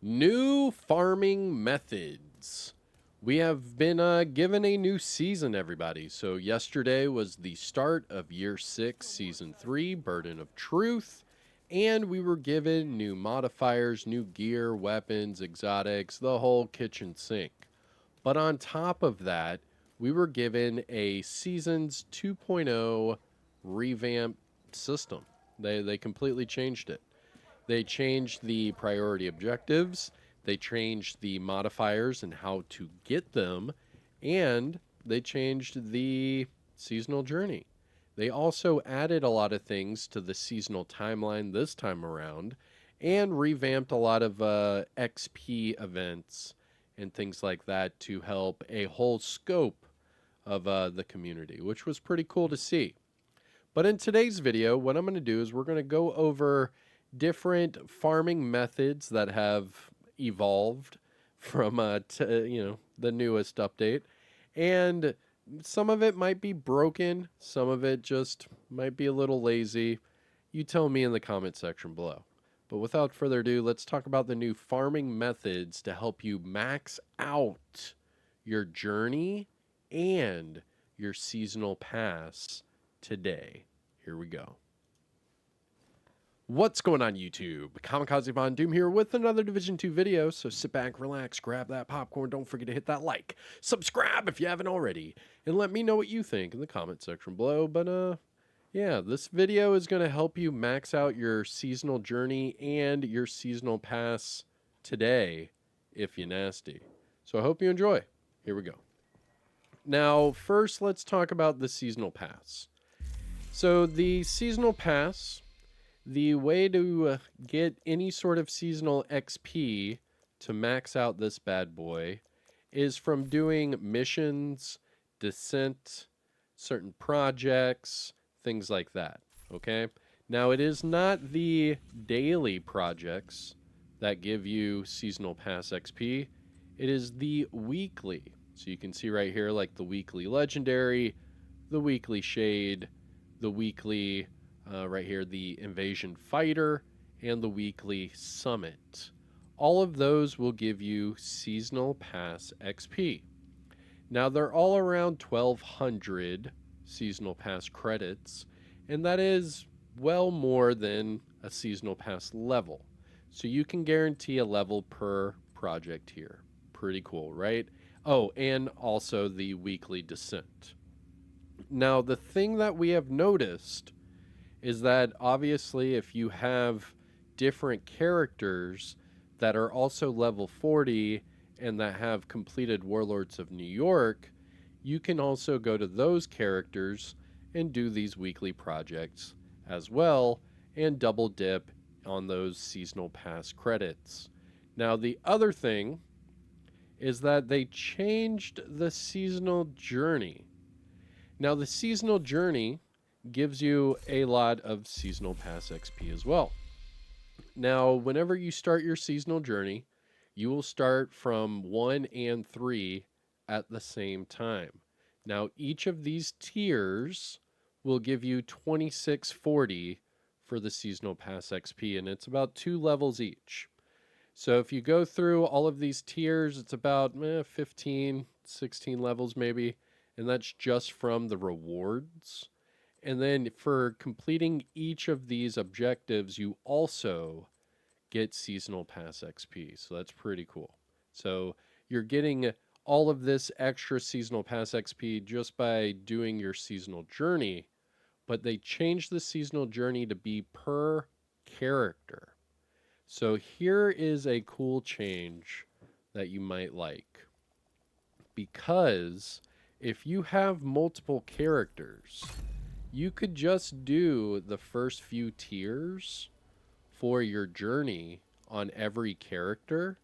New farming methods. We have been given a new season, everybody. So, yesterday was the start of year 6, season 3, Burden of Truth. And we were given new modifiers, new gear, weapons, exotics, the whole kitchen sink. But on top of that, we were given a Seasons 2.0 revamped system. They completely changed it. They changed the priority objectives, they changed the modifiers and how to get them, and they changed the seasonal journey. They also added a lot of things to the seasonal timeline this time around and revamped a lot of XP events and things like that to help a whole scope of the community, which was pretty cool to see. But in today's video, what I'm going to do is we're going to go over different farming methods that have evolved from the newest update, and some of it might be broken, some of it just might be a little lazy. You tell me in the comment section below. But without further ado, let's talk about the new farming methods to help you max out your journey and your seasonal pass today. Here we go. What's going on YouTube? Kamikazevondoom here with another Division 2 video, so sit back, relax, grab that popcorn, don't forget to hit that like, subscribe if you haven't already, and let me know what you think in the comment section below. But yeah, this video is going to help you max out your seasonal journey and your seasonal pass today, if you're nasty. So I hope you enjoy. Here we go. Now, first let's talk about the seasonal pass. So the seasonal pass, the way to get any sort of seasonal XP to max out this bad boy is from doing missions, descent, certain projects, things like that, okay? Now, it is not the daily projects that give you seasonal pass XP. It is the weekly. So you can see right here, like the weekly legendary, the weekly shade, the weekly right here, the invasion fighter, and the weekly summit. All of those will give you seasonal pass XP. Now they're all around 1200 seasonal pass credits, and that is well more than a seasonal pass level. So you can guarantee a level per project here. Pretty cool, right? Oh, and also the weekly descent. Now the thing that we have noticed is that obviously if you have different characters that are also level 40 and that have completed Warlords of New York, you can also go to those characters and do these weekly projects as well and double dip on those seasonal pass credits. Now the other thing is that they changed the seasonal journey. Now the seasonal journey gives you a lot of seasonal pass XP as well. Now, whenever you start your seasonal journey, you will start from 1 and 3 at the same time. Now, each of these tiers will give you 2640 for the seasonal pass XP, and it's about 2 levels each. So if you go through all of these tiers, it's about 15, 16 levels maybe, and that's just from the rewards. And then for completing each of these objectives, you also get seasonal pass XP. So that's pretty cool. So you're getting all of this extra seasonal pass XP just by doing your seasonal journey, but they changed the seasonal journey to be per character. So here is a cool change that you might like. Because if you have multiple characters, you could just do the first few tiers for your journey on every character,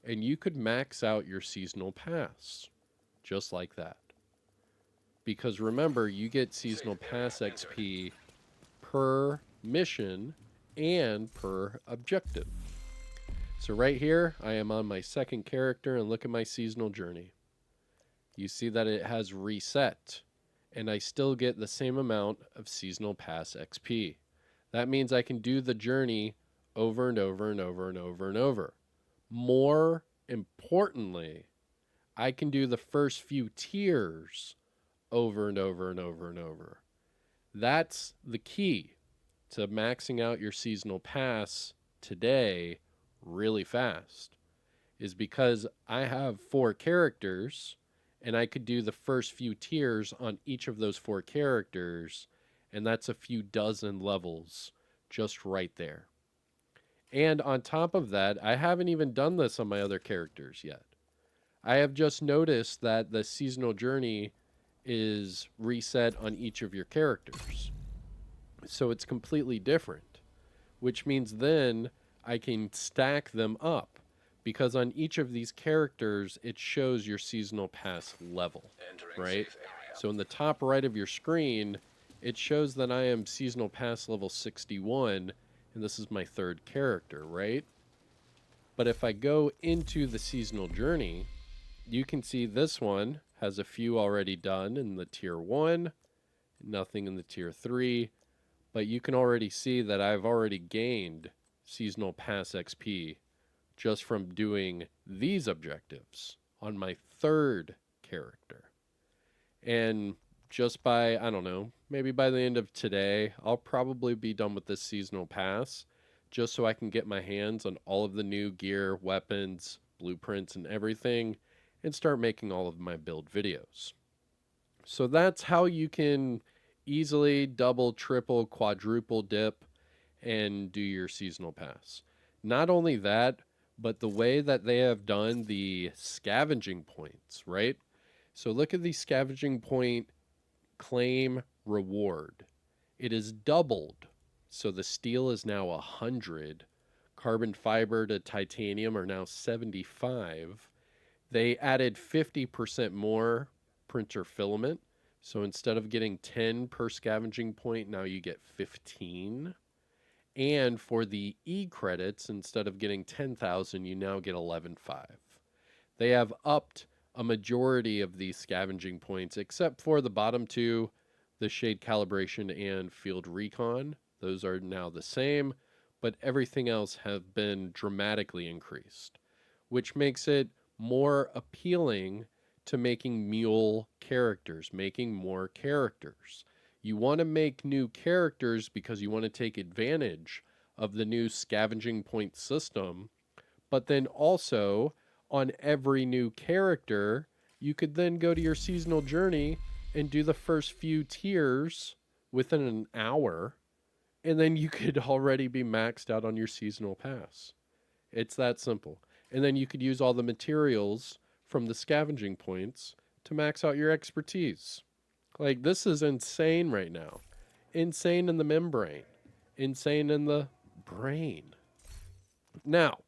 and you could max out your seasonal pass just like that. Because remember, you get seasonal pass XP per mission and per objective. So right here, I am on my second character, and look at my seasonal journey. You see that it has reset, and I still get the same amount of seasonal pass XP. That means I can do the journey over and over and over and over and over. More importantly, I can do the first few tiers over and over and over and over. That's the key to maxing out your seasonal pass today really fast, is because I have 4 characters and I could do the first few tiers on each of those 4 characters, and that's a few dozen levels just right there. And on top of that, I haven't even done this on my other characters yet. I have just noticed that the seasonal journey is reset on each of your characters. So it's completely different, which means then I can stack them up because on each of these characters, it shows your seasonal pass level, right? So in the top right of your screen, it shows that I am seasonal pass level 61, and this is my 3rd character, right? But if I go into the seasonal journey, you can see this one has a few already done in the tier 1, nothing in the tier 3, but you can already see that I've already gained seasonal pass XP just from doing these objectives on my 3rd character. And just by, I don't know, maybe by the end of today, I'll probably be done with this seasonal pass just so I can get my hands on all of the new gear, weapons, blueprints, and everything, and start making all of my build videos. So that's how you can easily double, triple, quadruple dip and do your seasonal pass. Not only that, but the way that they have done the scavenging points, right? So look at the scavenging point claim reward. It is doubled. So the steel is now 100. Carbon fiber to titanium are now 75. They added 50% more printer filament. So instead of getting 10 per scavenging point, now you get 15. And for the E credits, instead of getting 10,000, you now get 11,500. They have upped a majority of these scavenging points, except for the bottom 2, the shade calibration and field recon. Those are now the same, but everything else have been dramatically increased, which makes it more appealing to making mule characters, making more characters. You want to make new characters because you want to take advantage of the new scavenging point system, but then also on every new character, you could then go to your seasonal journey and do the first few tiers within an hour, and then you could already be maxed out on your seasonal pass. It's that simple. And then you could use all the materials from the scavenging points to max out your expertise. Like, this is insane right now. Insane in the membrane. Insane in the brain. Now,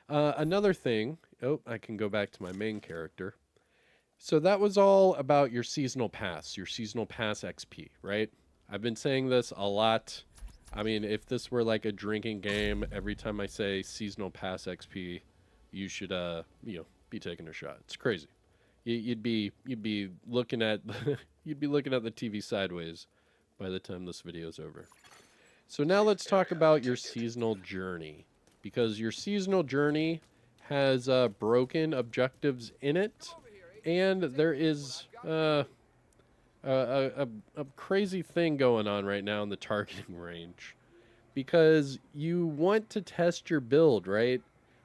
another thing. Oh, I can go back to my main character. So that was all about your seasonal pass XP, right? I've been saying this a lot. I mean, if this were like a drinking game, every time I say seasonal pass XP, you should, be taking a shot. It's crazy. You'd be looking at you'd be looking at the TV sideways by the time this video is over. So now let's talk about your seasonal journey, because your seasonal journey has broken objectives in it, and there is a crazy thing going on right now in the targeting range, because you want to test your build, right?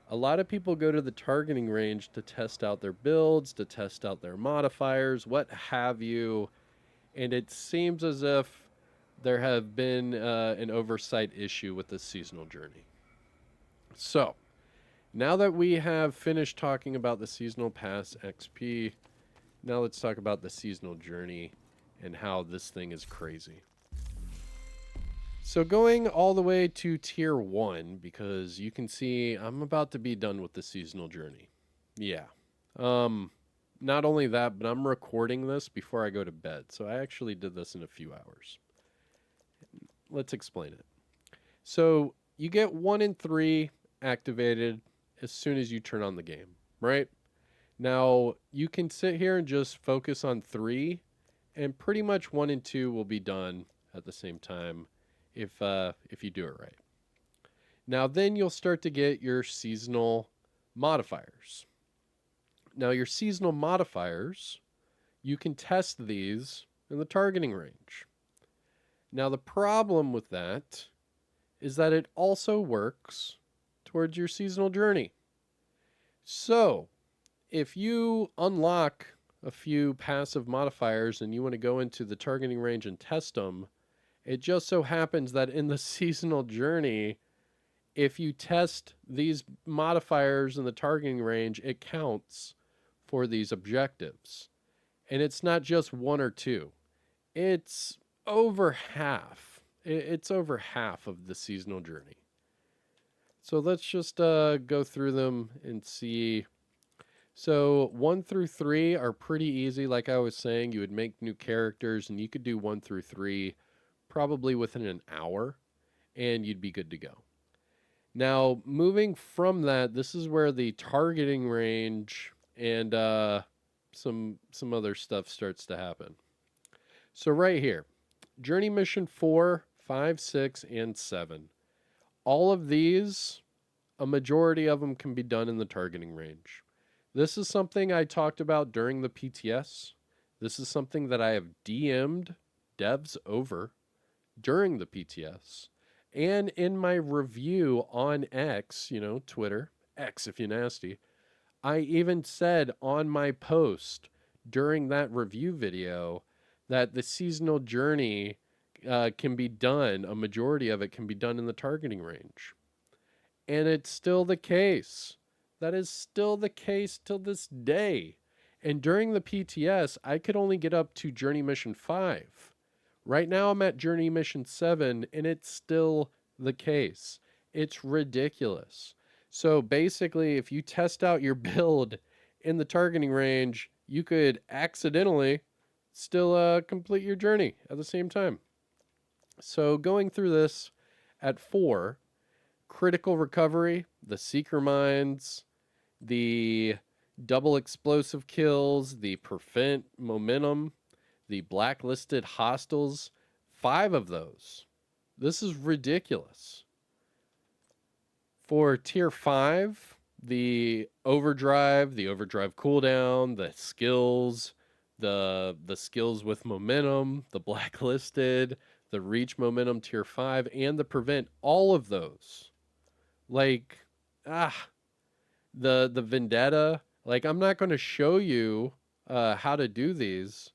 A lot of people go to the targeting range to test out their builds, to test out their modifiers, what have you, and it seems as if there have been an oversight issue with this seasonal journey. So, now that we have finished talking about the seasonal pass XP, now let's talk about the seasonal journey and how this thing is crazy. So going all the way to tier 1, because you can see I'm about to be done with the seasonal journey. Yeah. Not only that, but I'm recording this before I go to bed. So I actually did this in a few hours. Let's explain it. So you get 1 in 3 activated as soon as you turn on the game, right? Now, you can sit here and just focus on 3, and pretty much 1 and 2 will be done at the same time if you do it right. Now, then you'll start to get your seasonal Modifiers. Now, your seasonal modifiers, you can test these in the targeting range. Now, the problem with that is that it also works towards your seasonal journey. So, if you unlock a few passive modifiers and you want to go into the targeting range and test them, it just so happens that in the seasonal journey, if you test these modifiers in the targeting range, it counts for these objectives. And it's not just one or two, it's over half. It's over half of the seasonal journey. So let's just go through them and see. So 1 through 3 are pretty easy. Like I was saying, you would make new characters and you could do 1 through 3 probably within an hour and you'd be good to go. Now, moving from that, this is where the targeting range and some other stuff starts to happen. So right here, Journey Mission 4, 5, 6, and 7. All of these, a majority of them can be done in the targeting range. This is something I talked about during the PTS. This is something that I have DM'd devs over during the PTS. And in my review on X, Twitter, X if you're nasty, I even said on my post during that review video that the seasonal journey can be done, a majority of it can be done in the targeting range. And it's still the case. That is still the case till this day. And during the PTS, I could only get up to Journey Mission 5. Right now I'm at Journey Mission 7, and it's still the case. It's ridiculous. So basically, if you test out your build in the targeting range, you could accidentally still complete your journey at the same time. So going through this at 4, critical recovery, the seeker mines, the double explosive kills, the prevent momentum, the blacklisted hostiles, 5 of those. This is ridiculous. For tier 5, the overdrive cooldown, the skills, the skills with momentum, the blacklisted, the reach momentum tier 5, and the prevent, all of those. Like, the vendetta, like I'm not going to show you how to do these,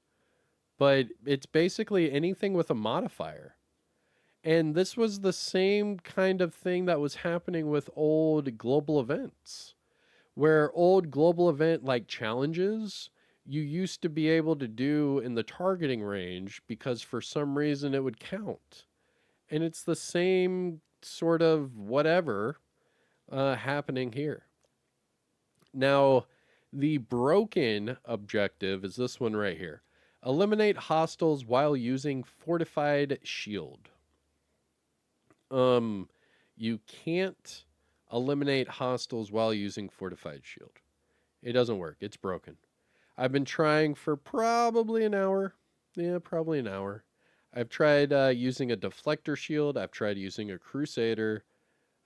but it's basically anything with a modifier. And this was the same kind of thing that was happening with old global events, where old global event like challenges you used to be able to do in the targeting range because for some reason it would count. And it's the same sort of whatever happening here. Now, the broken objective is this one right here. Eliminate hostiles while using fortified shield. You can't eliminate hostiles while using fortified shield. It doesn't work. It's broken. I've been trying for probably an hour. Yeah, probably an hour. I've tried using a deflector shield. I've tried using a crusader.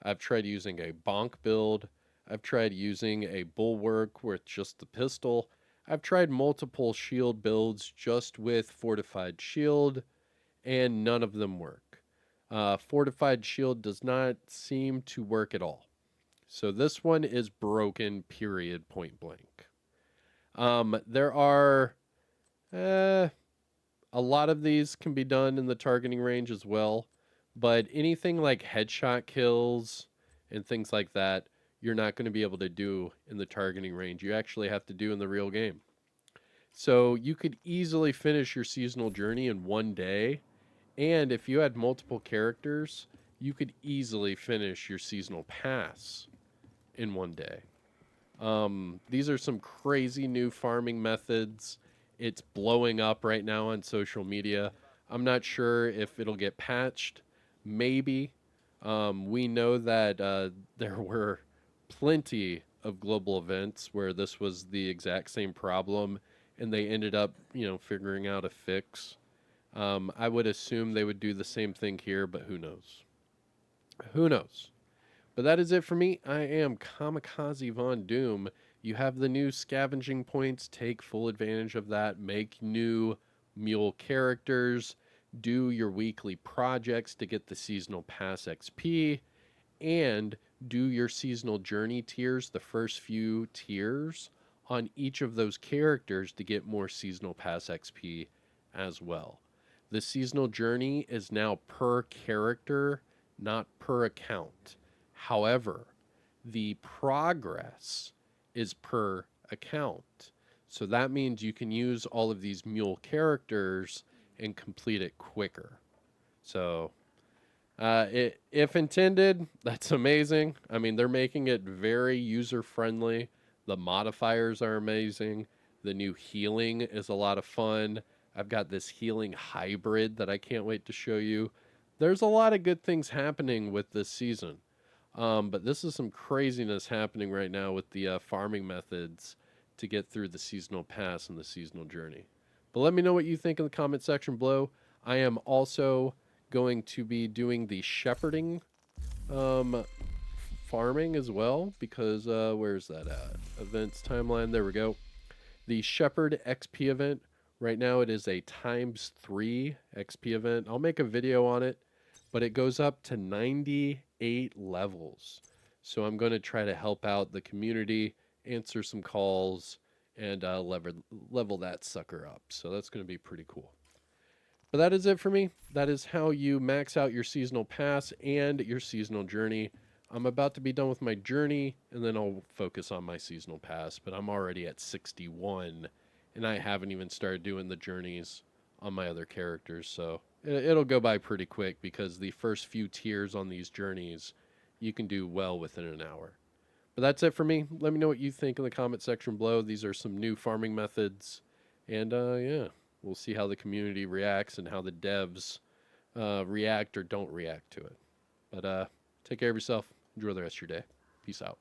I've tried using a bonk build. I've tried using a bulwark with just the pistol. I've tried multiple shield builds just with fortified shield, and none of them work. Fortified shield does not seem to work at all. So this one is broken, period, point blank. There are a lot of these can be done in the targeting range as well, but anything like headshot kills and things like that, you're not going to be able to do in the targeting range. You actually have to do in the real game. So you could easily finish your seasonal journey in one day. And if you had multiple characters, you could easily finish your seasonal pass in one day. These are some crazy new farming methods. It's blowing up right now on social media. I'm not sure if it'll get patched. Maybe. We know that there were plenty of global events where this was the exact same problem, and they ended up, figuring out a fix. I would assume they would do the same thing here, but who knows? Who knows? But that is it for me. I am Kamikazevondoom. You have the new scavenging points. Take full advantage of that. Make new mule characters. Do your weekly projects to get the seasonal pass XP. And do your seasonal journey tiers, the first few tiers on each of those characters to get more seasonal pass XP as well. The seasonal journey is now per character, not per account. However, the progress is per account. So that means you can use all of these mule characters and complete it quicker. So if intended, that's amazing. I mean, they're making it very user friendly. The modifiers are amazing. The new healing is a lot of fun. I've got this healing hybrid that I can't wait to show you. There's a lot of good things happening with this season. But this is some craziness happening right now with the farming methods to get through the seasonal pass and the seasonal journey. But let me know what you think in the comment section below. I am also going to be doing the shepherding farming as well because where's that at? Events timeline. There we go. The Shepherd XP event. Right now it is a ×3 XP event. I'll make a video on it, but it goes up to 98 levels. So I'm going to try to help out the community, answer some calls, and level that sucker up. So that's going to be pretty cool. But that is it for me. That is how you max out your seasonal pass and your seasonal journey. I'm about to be done with my journey, and then I'll focus on my seasonal pass. But I'm already at 61, and I haven't even started doing the journeys on my other characters. So it'll go by pretty quick because the first few tiers on these journeys, you can do well within an hour. But that's it for me. Let me know what you think in the comment section below. These are some new farming methods. And yeah, we'll see how the community reacts and how the devs react or don't react to it. But take care of yourself. Enjoy the rest of your day. Peace out.